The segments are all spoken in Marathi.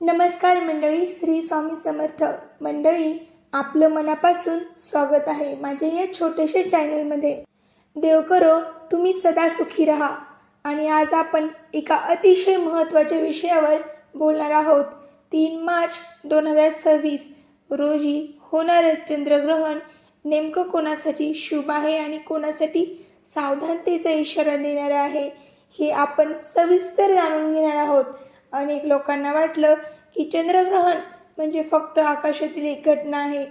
नमस्कार मंडळी, श्री स्वामी समर्थ. मंडळी, आपलं मनापासून स्वागत आहे माझ्या या छोट्याशा चॅनलमध्ये. देव करो तुम्ही सदा सुखी राहा. आणि आज आपण एका अतिशय महत्त्वाच्या विषयावर बोलणार आहोत. 3 मार्च 2026 रोजी होणारं चंद्रग्रहण नेमकं कोणासाठी शुभ आहे आणि कोणासाठी सावधानतेचा इशारा देणारं आहे, हे आपण सविस्तर जाणून घेणार आहोत. अनेक लोकांना वाटलं की चंद्रग्रहण म्हणजे फक्त आकाशातील एक घटना आहे,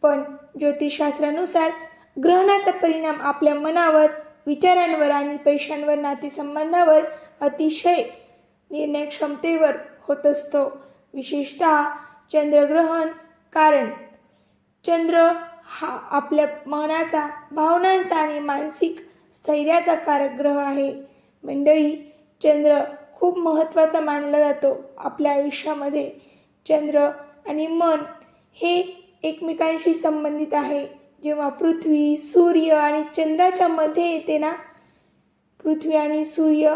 पण ज्योतिषशास्त्रानुसार ग्रहणाचा परिणाम आपल्या मनावर, विचारांवर आणि पैशांवर, नातेसंबंधावर, अतिशय निर्णय क्षमतेवर होत असतो. विशेषतः चंद्रग्रहण, कारण चंद्र हा आपल्या मनाचा, भावनांचा आणि मानसिक स्थैर्याचा कारक ग्रह आहे. मंडळी, चंद्र खूप महत्त्वाचा मानला जातो आपल्या आयुष्यामध्ये. चंद्र आणि मन हे एकमेकांशी संबंधित आहे. जेव्हा पृथ्वी, सूर्य आणि चंद्राच्या मध्ये येते ना, पृथ्वी आणि सूर्य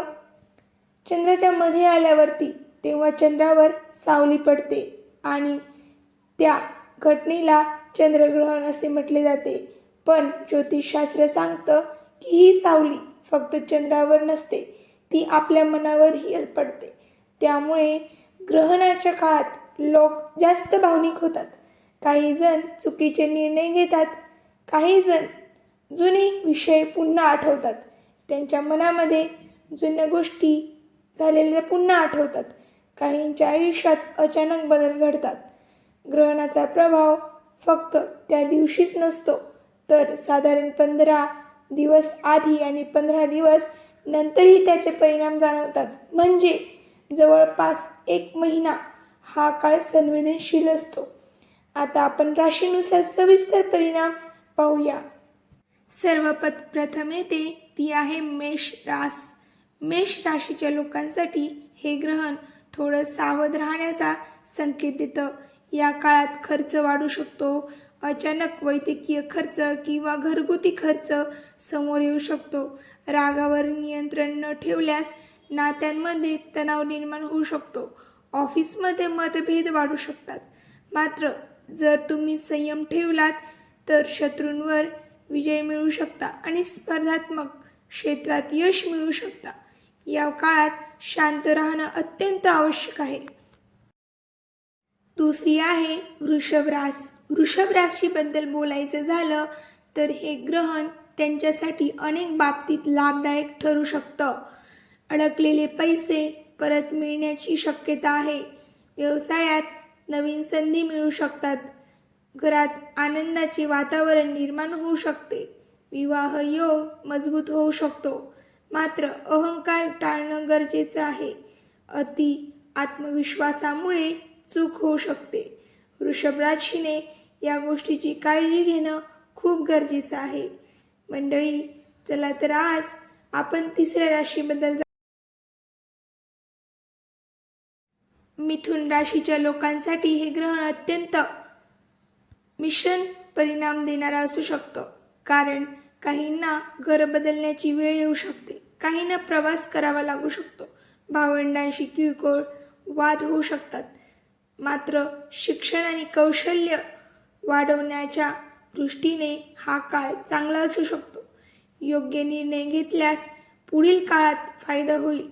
चंद्राच्या मध्ये आल्यावरती तेव्हा चंद्रावर सावली पडते आणि त्या घटनेला चंद्रग्रहण असे म्हटले जाते. पण ज्योतिषशास्त्र सांगतं की ही सावली फक्त चंद्रावर नसते, ती आपल्या मनावरही पडते. त्यामुळे ग्रहणाच्या काळात लोक जास्त भावनिक होतात. काही जण चुकीचे निर्णय घेतात, काही जण जुने विषय पुन्हा आठवतात, त्यांच्या मनामध्ये जुन्या गोष्टी झालेल्या पुन्हा आठवतात. काहींच्या आयुष्यात अचानक बदल घडतात. ग्रहणाचा प्रभाव फक्त त्या दिवशीच नसतो, तर साधारण 15 दिवस आधी आणि 15 दिवस नंतरही त्याचे परिणाम जाणवतात. म्हणजे जवळपास 1 महिना हा काळ संवेदनशील असतो. आता आपण राशीनुसार सविस्तर परिणाम पाहूया. सर्वप्रथम येते ती आहे मेष रास. मेष राशीच्या लोकांसाठी हे ग्रहण थोडं सावध राहण्याचा संकेत देतं. या काळात खर्च वाढू शकतो. अचानक वैद्यकीय खर्च किंवा घरगुती खर्च समोर येऊ शकतो. रागावर नियंत्रण न ठेवल्यास नात्यांमध्ये तणाव निर्माण होऊ शकतो. ऑफिसमध्ये मतभेद वाढू शकतात. मात्र जर तुम्ही संयम ठेवलात तर शत्रूंवर विजय मिळू शकता आणि स्पर्धात्मक क्षेत्रात यश मिळू शकता. या काळात शांत राहणं अत्यंत आवश्यक आहे. दुसरी आहे वृषभ रास. वृषभ राशीबद्दल बोलायचं झालं तर हे ग्रहण त्यांच्यासाठी अनेक बाबतीत लाभदायक ठरू शकतं. अडकलेले पैसे परत मिळण्याची शक्यता आहे. व्यवसायात नवीन संधी मिळू शकतात. घरात आनंदाचे वातावरण निर्माण होऊ शकते. विवाह योग मजबूत होऊ शकतो. मात्र अहंकार टाळणं गरजेचं आहे. अति आत्मविश्वासामुळे चूक होऊ शकते. वृषभ राशीने या गोष्टीची काळजी घेणं खूप गरजेचं आहे. मंडळी, चला तर आज आपण तिसऱ्या राशीबद्दल मिथुन राशीच्या लोकांसाठी हे ग्रहण अत्यंत मिश्रण परिणाम देणारा असू शकतो. कारण काहींना घर बदलण्याची वेळ येऊ शकते, काहींना प्रवास करावा लागू शकतो, भावंडांशी किरकोळ वाद होऊ शकतात. मात्र शिक्षण आणि कौशल्य वाढवण्याच्या दृष्टीने हा काळ चांगला असू शकतो. योग्य निर्णय घेतल्यास पुढील काळात फायदा होईल.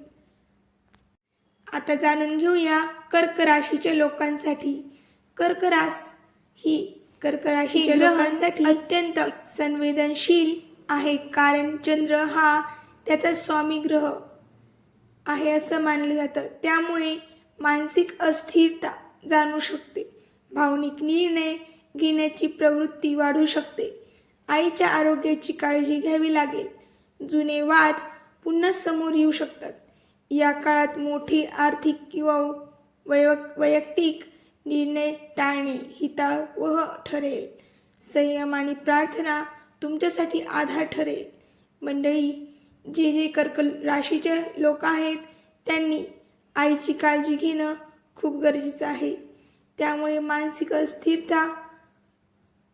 आता जाणून घेऊया कर्क राशीच्या लोकांसाठी. कर्क राशीच्या लोकांसाठी अत्यंत संवेदनशील आहे. कारण चंद्र हा त्याचा स्वामी ग्रह आहे असं मानलं जातं. त्यामुळे मानसिक अस्थिरता जाणवू शकते. भावनिक निर्णय घेण्याची प्रवृत्ती वाढू शकते. आईच्या आरोग्याची काळजी घ्यावी लागेल. जुने वाद पुन्हा समोर येऊ शकतात. या काळात मोठे आर्थिक किंवा वैयक्तिक निर्णय टाळणे हितावह ठरेल. संयम आणि प्रार्थना तुमच्यासाठी आधार ठरेल. मंडळी, जे कर्क राशीचे लोक आहेत त्यांनी आईची काळजी घेणं खूप गरजेचं आहे. त्यामुळे मानसिक अस्थिरता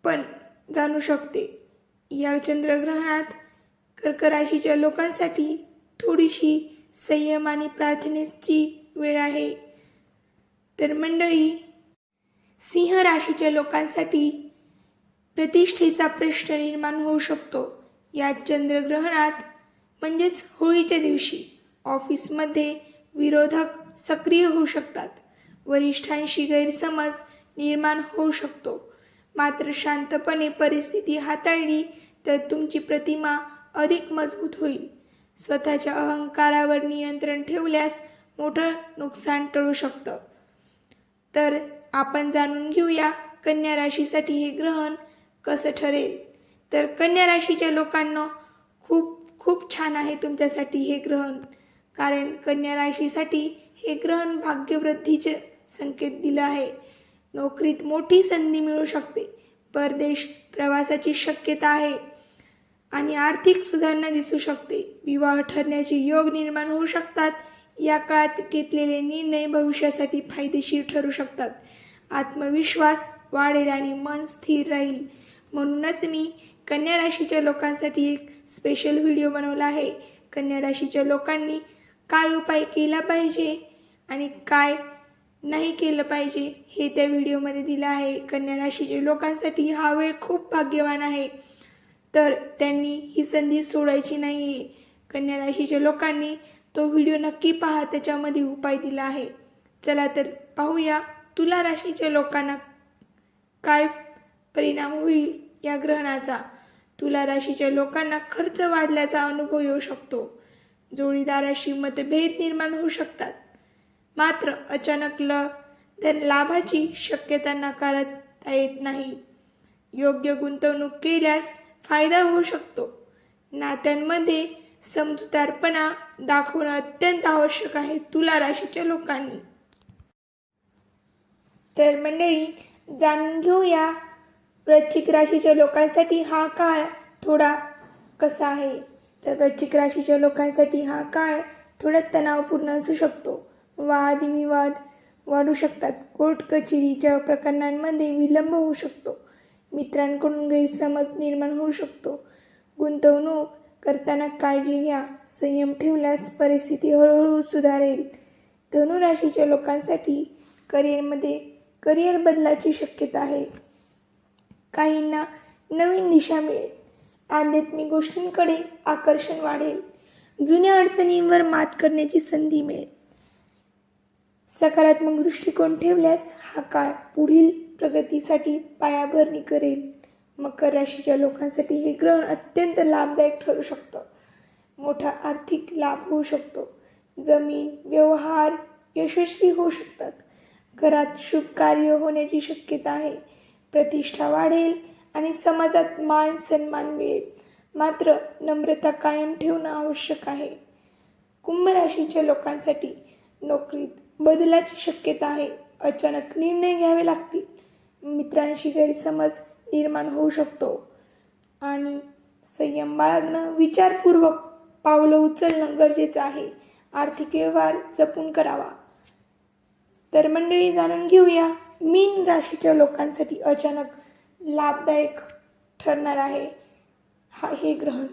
पण जाणू शकते. या चंद्रग्रहणात कर्क राशीच्या लोकांसाठी थोडीशी संयम आणि प्रार्थनेची वेळ आहे. तर मंडळी, सिंह राशीच्या लोकांसाठी प्रतिष्ठेचा प्रश्न निर्माण होऊ शकतो. या चंद्रग्रहणात म्हणजेच होळीच्या दिवशी ऑफिसमध्ये विरोधक सक्रिय होऊ शकतात. वरिष्ठांशी गैरसमज निर्माण होऊ शकतो. मात्र शांतपणे परिस्थिती हाताळली तर तुमची प्रतिमा अधिक मजबूत होईल. स्वतःच्या अहंकारावर नियंत्रण ठेवल्यास मोठं नुकसान टळू शकतं. तर आपण जाणून घेऊया कन्या राशीसाठी हे ग्रहण कसं ठरेल. तर कन्या राशीच्या लोकांना खूप खूप छान आहे तुमच्यासाठी हे ग्रहण. कारण कन्या राशीसाठी हे ग्रहण भाग्यवृद्धीचे संकेत दिलं आहे. नोकरीत मोठी संधी मिळू शकते. परदेश प्रवासाची शक्यता आहे आणि आर्थिक सुधारणा दिसू शकते. विवाह ठरण्याचे योग निर्माण होऊ शकतात. या काळात घेतलेले निर्णय भविष्यासाठी फायदेशीर ठरू शकतात. आत्मविश्वास वाढेल आणि मन स्थिर राहील. म्हणूनच मी कन्या राशीच्या लोकांसाठी एक स्पेशल व्हिडिओ बनवला आहे. कन्या राशीच्या लोकांनी काय उपाय केला पाहिजे आणि काय नाही केलं पाहिजे हे त्या व्हिडिओमध्ये दिलं आहे. कन्या राशीच्या लोकांसाठी हा वेळ खूप भाग्यवान आहे, तर त्यांनी ही संधी सोडायची नाही आहे. कन्या राशीच्या लोकांनी तो व्हिडिओ नक्की पहा, त्याच्यामध्ये उपाय दिला आहे. चला तर पाहूया तुला राशीच्या लोकांना काय परिणाम होईल या ग्रहणाचा. तुला राशीच्या लोकांना खर्च वाढल्याचा अनुभव येऊ शकतो. जोडीदाराशी मतभेद निर्माण होऊ शकतात. मात्र अचानक धन लाभाची शक्यता नाकारता येत नाही. योग्य गुंतवणूक केल्यास फायदा होऊ शकतो. नात्यांमध्ये समजूतदारपणा दाखवणं अत्यंत आवश्यक आहे तुला राशीच्या लोकांनी. तर मंडळी, जाणून घेऊया वृश्चिक राशीच्या लोकांसाठी हा काळ थोडा कसा आहे. तर वृश्चिक राशीच्या लोकांसाठी हा काळ थोडा तणावपूर्ण असू शकतो. वादविवाद वाढू शकतात. कोर्ट कचेरीच्या प्रकरणांमध्ये विलंब होऊ शकतो. मित्रांकडून गैरसमज निर्माण होऊ शकतो. गुंतवणूक करताना काळजी घ्या. संयम ठेवल्यास परिस्थिती हळूहळू सुधारेल. धनुराशीच्या लोकांसाठी करिअर बदलाची शक्यता आहे. काहींना नवीन दिशा मिळेल. आध्यात्मिक गोष्टींकडे आकर्षण वाढेल. जुन्या अडचणींवर मात करण्याची संधी मिळेल. सकारात्मक दृष्टिकोन ठेवल्यास हा काळ पुढील प्रगतीसाठी पायाभरणी करेल. मकर राशीच्या लोकांसाठी हे ग्रहण अत्यंत लाभदायक ठरू शकतं. मोठा आर्थिक लाभ होऊ शकतो. जमीन व्यवहार यशस्वी होऊ शकतात. घरात शुभ कार्य होण्याची शक्यता आहे. प्रतिष्ठा वाढेल आणि समाजात मान सन्मान मिळेल. मात्र नम्रता कायम ठेवणं आवश्यक आहे. कुंभ राशीच्या लोकांसाठी नोकरीत बदलाची शक्यता आहे. अचानक निर्णय घ्यावे लागतील. मित्रांशी गैरसमज निर्माण होऊ शकतो आणि संयम बाळगणं, विचारपूर्वक पावलं उचलणं गरजेचं आहे. आर्थिक व्यवहार जपून करावा. तर मंडळी, जाणून घेऊया मीन राशीच्या लोकांसाठी अचानक लाभदायक ठरणार आहे हे ग्रहण.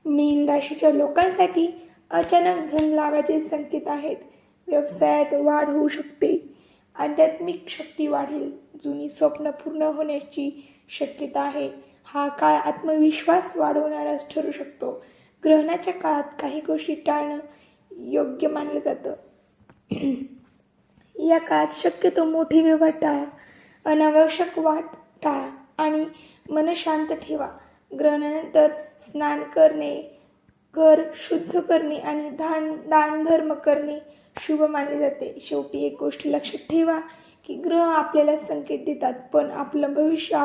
मीन राशीच्या लोकांसाठी अचानक धन लाभाचे संकेत आहेत. व्यवसायात वाढ होऊ शकते. आध्यात्मिक शक्ती वाढेल. जुनी स्वप्न पूर्ण होण्याची शक्यता आहे. हा काळ आत्मविश्वास वाढवणाराच ठरू शकतो. ग्रहणाच्या काळात काही गोष्टी टाळणं योग्य मानलं जातं. या काळात शक्यतो मोठे व्यवहार टाळा. अनावश्यक वाद टाळा आणि मन शांत ठेवा. ग्रहणानंतर स्नान करणे, घर शुद्ध करणे आणि दान धर्म करणे शुभ मानले जाते. शेवटी एक गोष्ट लक्षात ठेवा की ग्रह आपल्याला संकेत देतात, पण आपलं भविष्य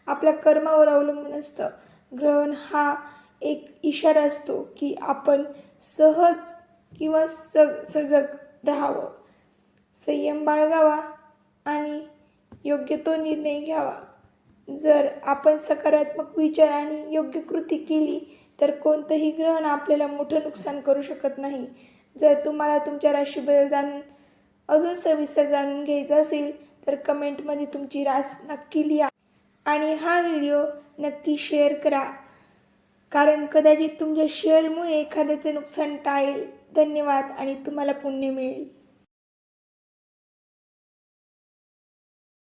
आपल्या कर्मावर अवलंबून असतं. ग्रहण हा एक इशारा असतो की आपण सहज किंवा सजग राहावं, संयम बाळगावा आणि योग्य तो निर्णय घ्यावा. जर आपण सकारात्मक विचार आणि योग्य कृती केली तर कोणतंही ग्रहण आपल्याला मोठं नुकसान करू शकत नाही. जर तुम्हाला तुमच्या राशीबद्दल अजून सविस्तर जाणून घ्यायचं असेल तर कमेंटमध्ये तुमची रास नक्की लिहा आणि हा व्हिडिओ नक्की शेअर करा, कारण कदाचित तुमच्या शेअरमुळे एखाद्याचे नुकसान टाळेल. धन्यवाद आणि तुम्हाला पुण्य मिळेल.